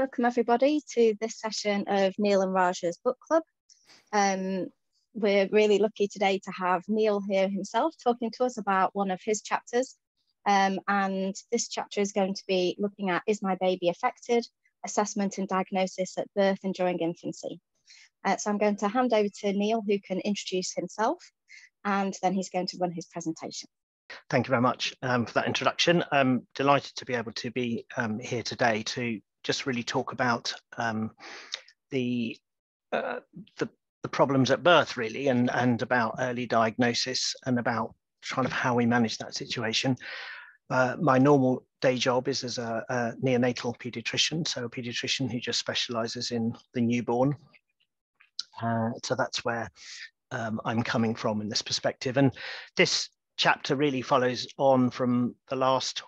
welcome everybody to this session of Neil and Raja's book club. We're really lucky today to have Neil here himself talking to us about one of his chapters. And this chapter is going to be looking at Is My Baby Affected? Assessment and diagnosis at birth and during infancy. So I'm going to hand over to Neil, who can introduce himself, and then he's going to run his presentation. Thank you very much for that introduction. I'm delighted to be able to be here today to just really talk about the problems at birth, really, and about early diagnosis and about kind of how we manage that situation. My normal day job is as a neonatal paediatrician, so a paediatrician who just specialises in the newborn. So that's where I'm coming from in this perspective. And this chapter really follows on from the last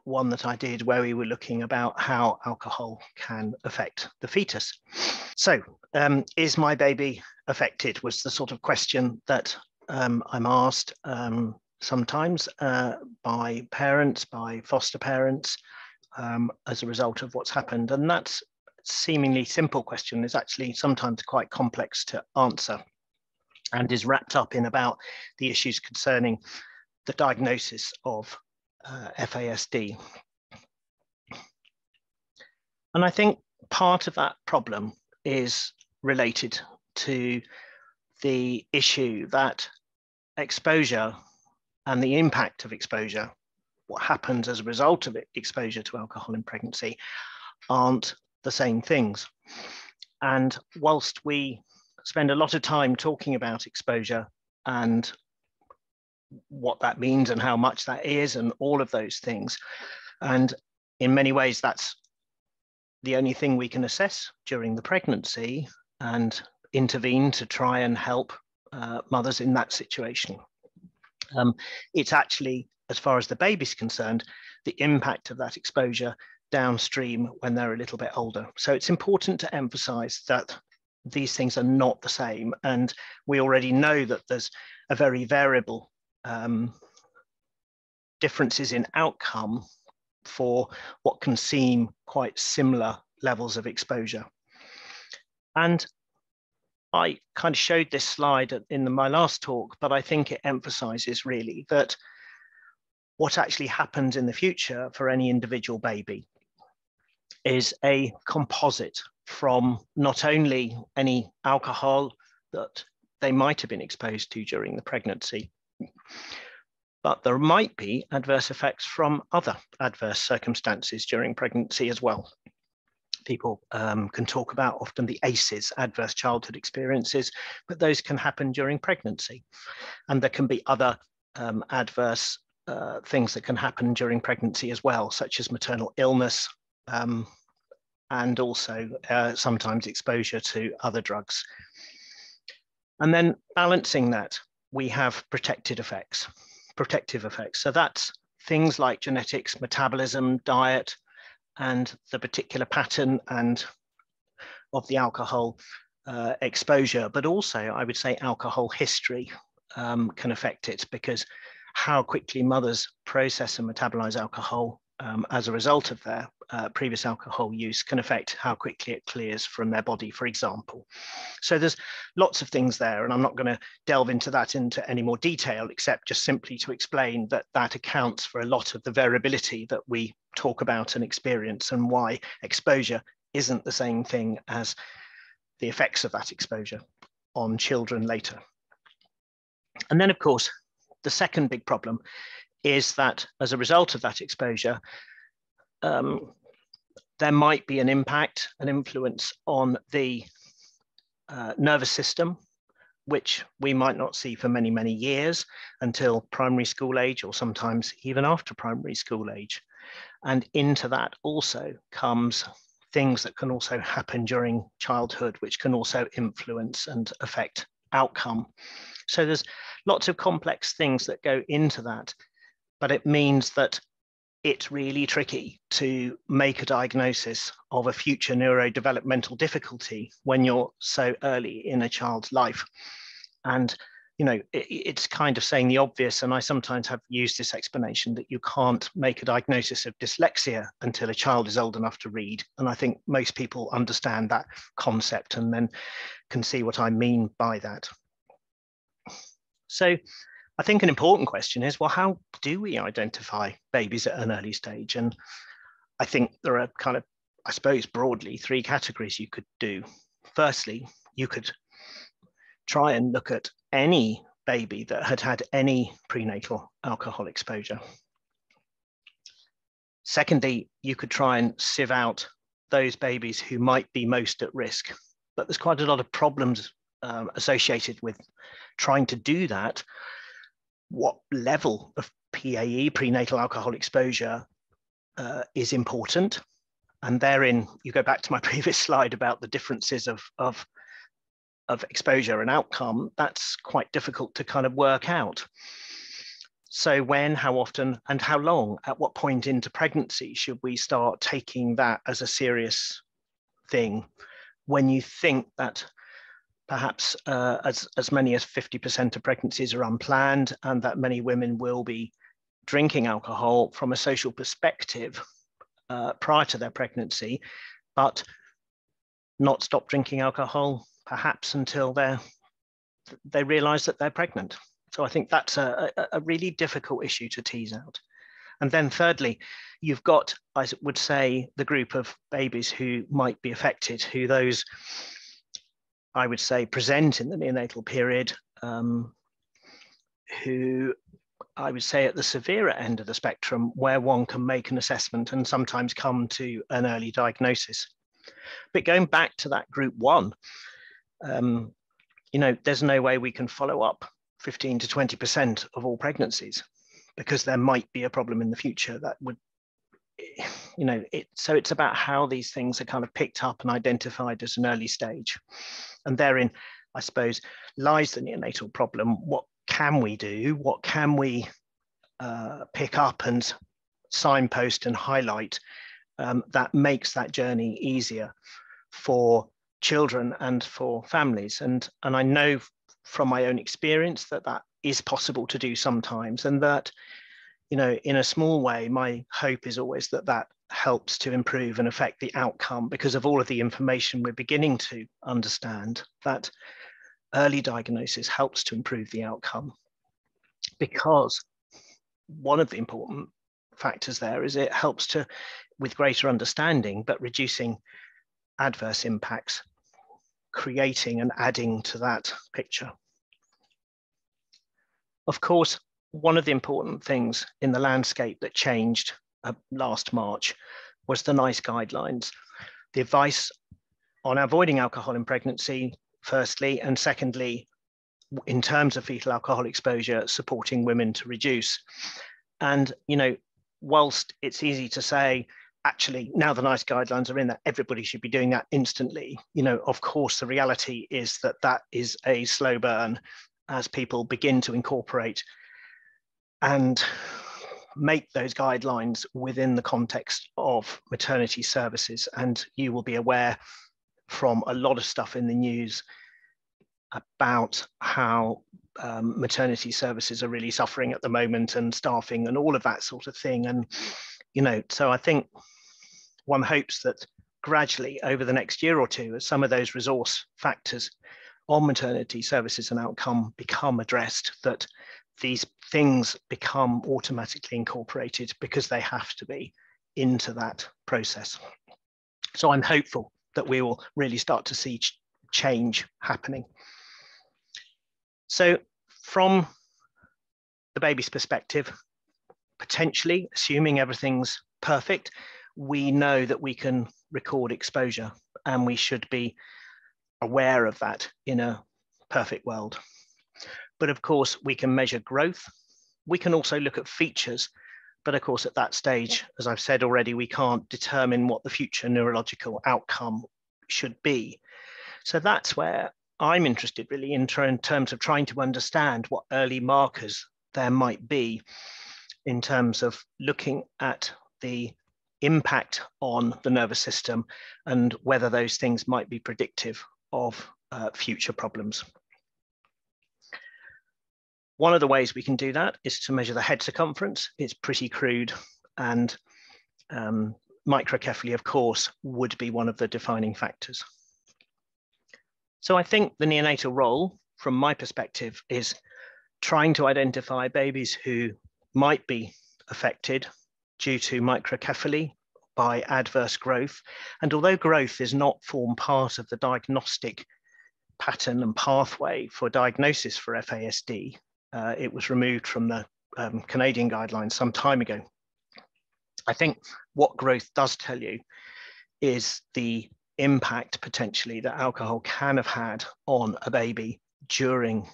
one that I did, where we were looking about how alcohol can affect the fetus. So is my baby affected was the sort of question that I'm asked sometimes by parents, by foster parents, as a result of what's happened. And that seemingly simple question is actually sometimes quite complex to answer and is wrapped up in about the issues concerning the diagnosis of FASD. And I think part of that problem is related to the issue that exposure and the impact of exposure, what happens as a result of exposure to alcohol in pregnancy, aren't the same things. And whilst we spend a lot of time talking about exposure and what that means and how much that is and all of those things, and in many ways that's the only thing we can assess during the pregnancy and intervene to try and help mothers in that situation. It's actually, as far as the baby's concerned, the impact of that exposure downstream when they're a little bit older. So it's important to emphasize that these things are not the same. And we already know that there's a very variable differences in outcome for what can seem quite similar levels of exposure. And I kind of showed this slide in my last talk, but I think it emphasizes really that what actually happens in the future for any individual baby is a composite from not only any alcohol that they might have been exposed to during the pregnancy, but there might be adverse effects from other adverse circumstances during pregnancy as well. People can talk about often the ACEs, adverse childhood experiences, but those can happen during pregnancy. And there can be other adverse things that can happen during pregnancy as well, such as maternal illness, and also sometimes exposure to other drugs. And then balancing that, we have protective effects. So that's things like genetics, metabolism, diet, and the particular pattern and of the alcohol exposure, but also I would say alcohol history can affect it, because how quickly mothers process and metabolize alcohol as a result of their previous alcohol use can affect how quickly it clears from their body, for example. So there's lots of things there, and I'm not going to delve into that into any more detail, except just simply to explain that that accounts for a lot of the variability that we talk about and experience, and why exposure isn't the same thing as the effects of that exposure on children later. And then, of course, the second big problem is that as a result of that exposure, there might be an impact, an influence on the nervous system, which we might not see for many, many years until primary school age, or sometimes even after primary school age. And into that also comes things that can also happen during childhood, which can also influence and affect outcome. So there's lots of complex things that go into that, but it means that it's really tricky to make a diagnosis of a future neurodevelopmental difficulty when you're so early in a child's life. And you know, it's kind of saying the obvious, and I sometimes have used this explanation that you can't make a diagnosis of dyslexia until a child is old enough to read. And I think most people understand that concept and then can see what I mean by that. So I think an important question is, well, how do we identify babies at an early stage? And I think there are kind of, I suppose, broadly 3 categories you could do. Firstly, you could try and look at any baby that had had any prenatal alcohol exposure. Secondly, you could try and sieve out those babies who might be most at risk. But there's quite a lot of problems associated with trying to do that. What level of PAE, prenatal alcohol exposure, is important. And therein, you go back to my previous slide about the differences of exposure and outcome. That's quite difficult to kind of work out. So when, how often, and how long, at what point into pregnancy should we start taking that as a serious thing, when you think that perhaps as many as 50% of pregnancies are unplanned, and that many women will be drinking alcohol from a social perspective prior to their pregnancy, but not stop drinking alcohol perhaps until they realize that they're pregnant. So I think that's a really difficult issue to tease out. And then thirdly, you've got, I would say, the group of babies who might be affected, who those, I would say, present in the neonatal period, who I would say at the severer end of the spectrum, where one can make an assessment and sometimes come to an early diagnosis. But going back to that group 1, you know, there's no way we can follow up 15 to 20% of all pregnancies, because there might be a problem in the future that would, you know, so it's about how these things are kind of picked up and identified at an early stage. And therein, I suppose, lies the neonatal problem. What can we do? What can we pick up and signpost and highlight that makes that journey easier for children and for families? And I know from my own experience that that is possible to do sometimes, and that, you know, in a small way, my hope is always that that helps to improve and affect the outcome, because of all of the information we're beginning to understand, that early diagnosis helps to improve the outcome. Because one of the important factors there is it helps to, with greater understanding, but reducing adverse impacts, creating and adding to that picture. Of course, one of the important things in the landscape that changed last March was the NICE guidelines. The advice on avoiding alcohol in pregnancy, firstly, and secondly, in terms of fetal alcohol exposure, supporting women to reduce. And, you know, whilst it's easy to say, actually, now the NICE guidelines are in that everybody should be doing that instantly, you know, of course, the reality is that that is a slow burn as people begin to incorporate and make those guidelines within the context of maternity services. And you will be aware from a lot of stuff in the news about how maternity services are really suffering at the moment, and staffing and all of that sort of thing. And, you know, so I think one hopes that gradually over the next year or two, as some of those resource factors on maternity services and outcome become addressed, that these things become automatically incorporated, because they have to be, into that process. So I'm hopeful that we will really start to see change happening. So from the baby's perspective, potentially, assuming everything's perfect, we know that we can record exposure, and we should be aware of that in a perfect world. But of course, we can measure growth. We can also look at features. But of course, at that stage, as I've said already, we can't determine what the future neurological outcome should be. So that's where I'm interested really in terms of trying to understand what early markers there might be in terms of looking at the impact on the nervous system and whether those things might be predictive of future problems. One of the ways we can do that is to measure the head circumference. It's pretty crude, and microcephaly, of course, would be one of the defining factors. So I think the neonatal role, from my perspective, is trying to identify babies who might be affected due to microcephaly by adverse growth. And although growth is not form part of the diagnostic pattern and pathway for diagnosis for FASD, it was removed from the Canadian guidelines some time ago. I think what growth does tell you is the impact potentially that alcohol can have had on a baby during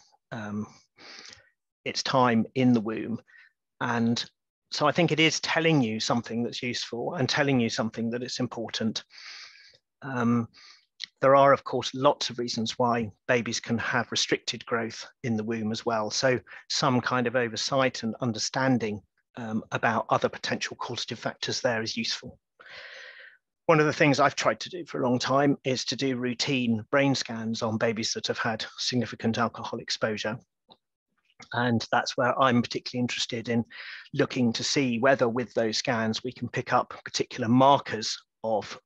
its time in the womb. And so I think it is telling you something that's useful and telling you something that it's important. There are, of course, lots of reasons why babies can have restricted growth in the womb as well. So some kind of oversight and understanding about other potential causative factors there is useful. One of the things I've tried to do for a long time is to do routine brain scans on babies that have had significant alcohol exposure. And that's where I'm particularly interested in looking to see whether with those scans we can pick up particular markers of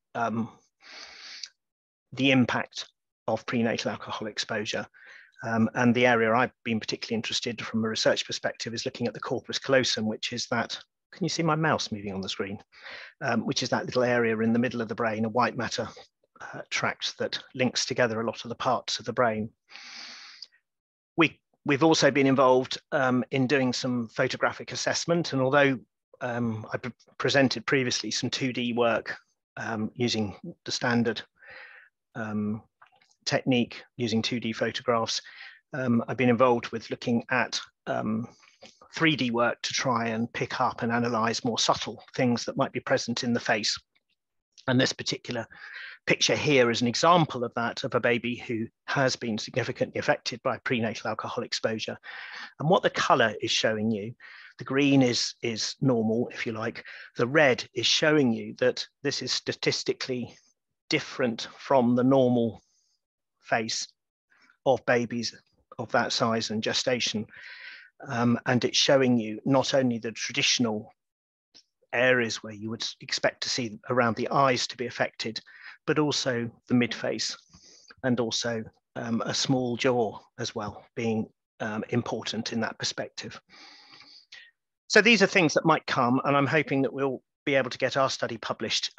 the impact of prenatal alcohol exposure. And the area I've been particularly interested from a research perspective is looking at the corpus callosum, which is that, can you see my mouse moving on the screen? Which is that little area in the middle of the brain, a white matter tract that links together a lot of the parts of the brain. We've also been involved in doing some photographic assessment, and although I presented previously some 2D work using the standard technique using 2D photographs, I've been involved with looking at 3D work to try and pick up and analyze more subtle things that might be present in the face. And this particular picture here is an example of that, of a baby who has been significantly affected by prenatal alcohol exposure. And what the color is showing you, the green is normal, if you like. The red is showing you that this is statistically different from the normal face of babies of that size and gestation. And it's showing you not only the traditional areas where you would expect to see around the eyes to be affected, but also the midface, and also a small jaw as well being important in that perspective. So these are things that might come, and I'm hoping that we'll be able to get our study published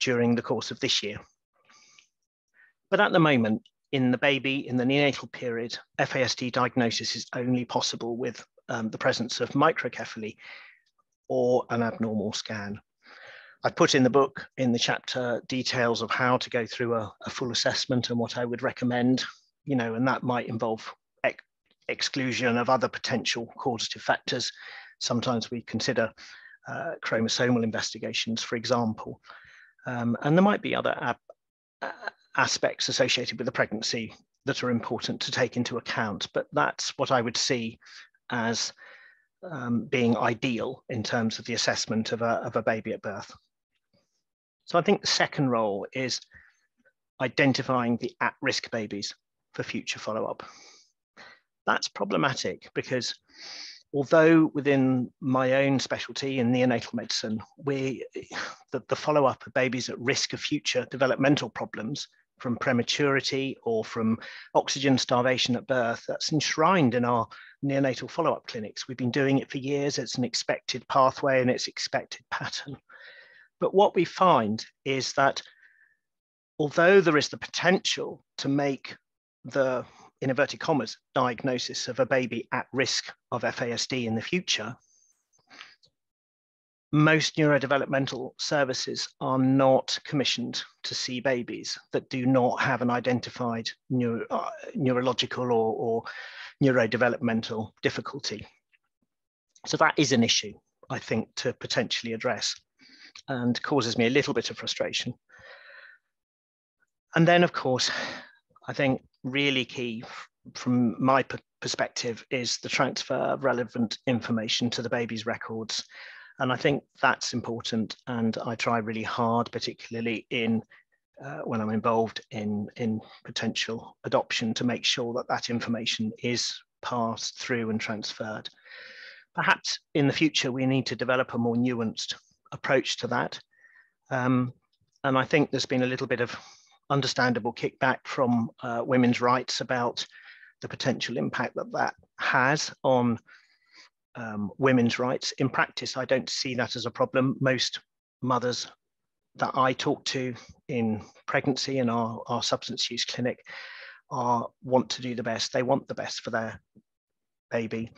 during the course of this year. But at the moment, in the baby, in the neonatal period, FASD diagnosis is only possible with the presence of microcephaly or an abnormal scan. I've put in the book, in the chapter, details of how to go through a full assessment and what I would recommend, and that might involve exclusion of other potential causative factors. Sometimes we consider chromosomal investigations, for example, and there might be other aspects associated with the pregnancy that are important to take into account, but that's what I would see as being ideal in terms of the assessment of a baby at birth. So I think the second role is identifying the at-risk babies for future follow-up. That's problematic because although within my own specialty in neonatal medicine, the follow-up of babies at risk of future developmental problems from prematurity or from oxygen starvation at birth, that's enshrined in our neonatal follow-up clinics. We've been doing it for years. It's an expected pathway and it's expected pattern. But what we find is that although there is the potential to make the, in inverted commas, diagnosis of a baby at risk of FASD in the future, most neurodevelopmental services are not commissioned to see babies that do not have an identified neurological or neurodevelopmental difficulty. So that is an issue, I think, to potentially address, and causes me a little bit of frustration. And then, of course, I think really key from my perspective is the transfer of relevant information to the baby's records. And I think that's important. And I try really hard, particularly in when I'm involved in potential adoption, to make sure that that information is passed through and transferred. Perhaps in the future, we need to develop a more nuanced approach to that. And I think there's been a little bit of understandable kickback from women's rights about the potential impact that that has on women's rights. In practice, I don't see that as a problem. Most mothers that I talk to in pregnancy in our substance use clinic want to do the best. They want the best for their baby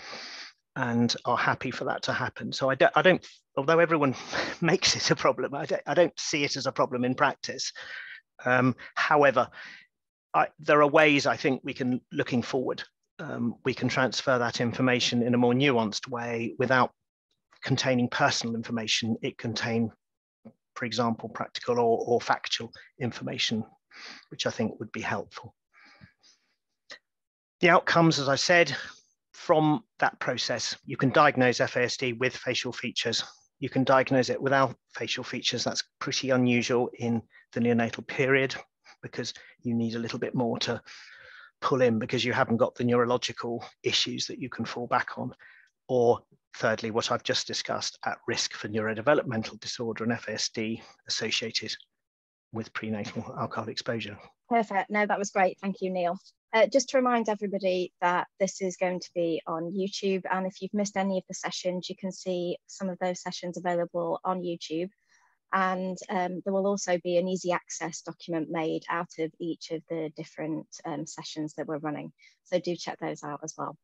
and are happy for that to happen. So I don't, although everyone makes it a problem, I don't see it as a problem in practice. However, there are ways I think we can, looking forward, we can transfer that information in a more nuanced way without containing personal information. It contain, for example, practical or factual information, which I think would be helpful. The outcomes, as I said, from that process, you can diagnose FASD with facial features. You can diagnose it without facial features. That's pretty unusual in the neonatal period because you need a little bit more to pull in because you haven't got the neurological issues that you can fall back on. Or thirdly, what I've just discussed, at risk for neurodevelopmental disorder and FASD associated with prenatal alcohol exposure. Perfect. No, that was great. Thank you, Neil. Just to remind everybody that this is going to be on YouTube, and if you've missed any of the sessions, you can see some of those sessions available on YouTube. And there will also be an easy access document made out of each of the different sessions that we're running. So do check those out as well.